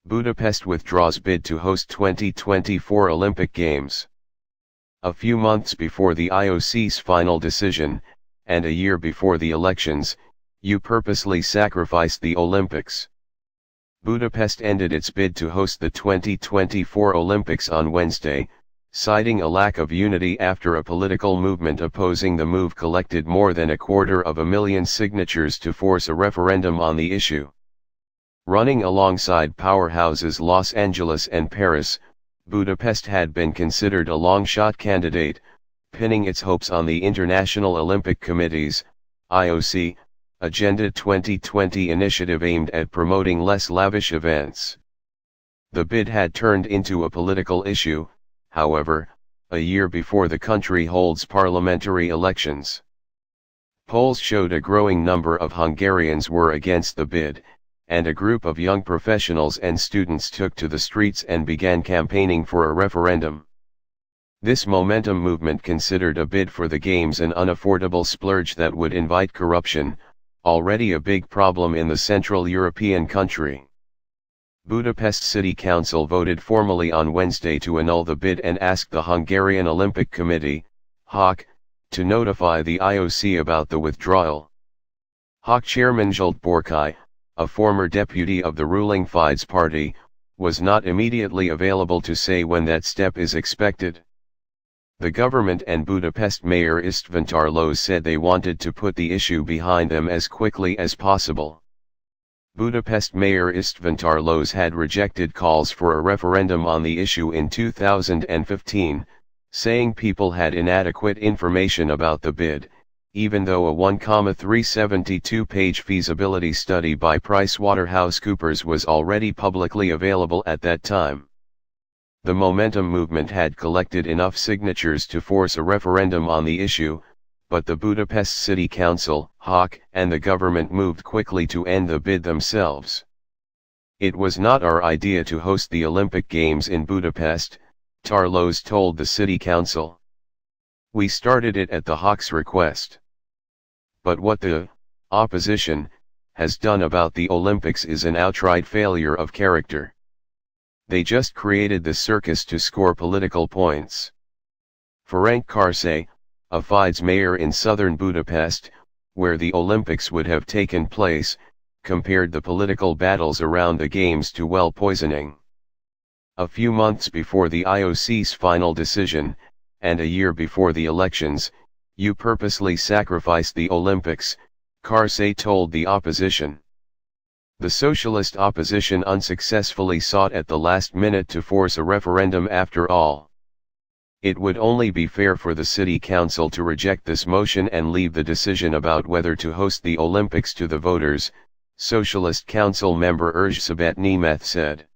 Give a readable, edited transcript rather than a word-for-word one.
Budapest withdraws bid to host 2024 Olympic Games. A few months before the IOC's final decision, and a year before the elections, you purposely sacrificed the Olympics. Budapest ended its bid to host the 2024 Olympics on Wednesday, citing a lack of unity after a political movement opposing the move collected more than 250,000 signatures to force a referendum on the issue. Running alongside powerhouses Los Angeles and Paris, Budapest had been considered a long-shot candidate, pinning its hopes on the International Olympic Committee's, IOC, Agenda 2020 initiative aimed at promoting less lavish events. The bid had turned into a political issue, however, a year before the country holds parliamentary elections. Polls showed a growing number of Hungarians were against the bid, and a group of young professionals and students took to the streets and began campaigning for a referendum. This momentum movement considered a bid for the Games an unaffordable splurge that would invite corruption, already a big problem in the Central European country. Budapest City Council voted formally on Wednesday to annul the bid and asked the Hungarian Olympic Committee, HOC, to notify the IOC about the withdrawal. HOC chairman Zsolt Borkai, a former deputy of the ruling Fidesz party, was not immediately available to say when that step is expected. The government and Budapest Mayor István Tarlós said they wanted to put the issue behind them as quickly as possible. Budapest Mayor István Tarlós had rejected calls for a referendum on the issue in 2015, saying people had inadequate information about the bid, even though a 1,372-page feasibility study by PricewaterhouseCoopers was already publicly available at that time. The momentum movement had collected enough signatures to force a referendum on the issue, but the Budapest City Council, HOC, and the government moved quickly to end the bid themselves. "It was not our idea to host the Olympic Games in Budapest," Tarlós told the City Council. "We started it at the HOC's request. But what the opposition has done about the Olympics is an outright failure of character. They just created this circus to score political points." Ferenc Karsai, a Fidesz mayor in southern Budapest, where the Olympics would have taken place, compared the political battles around the Games to well poisoning. A few months before the IOC's final decision, and a year before the elections, you purposely sacrificed the Olympics, Karsai told the opposition. The socialist opposition unsuccessfully sought at the last minute to force a referendum after all. It would only be fair for the City Council to reject this motion and leave the decision about whether to host the Olympics to the voters, Socialist Council member Erzsébet Németh said.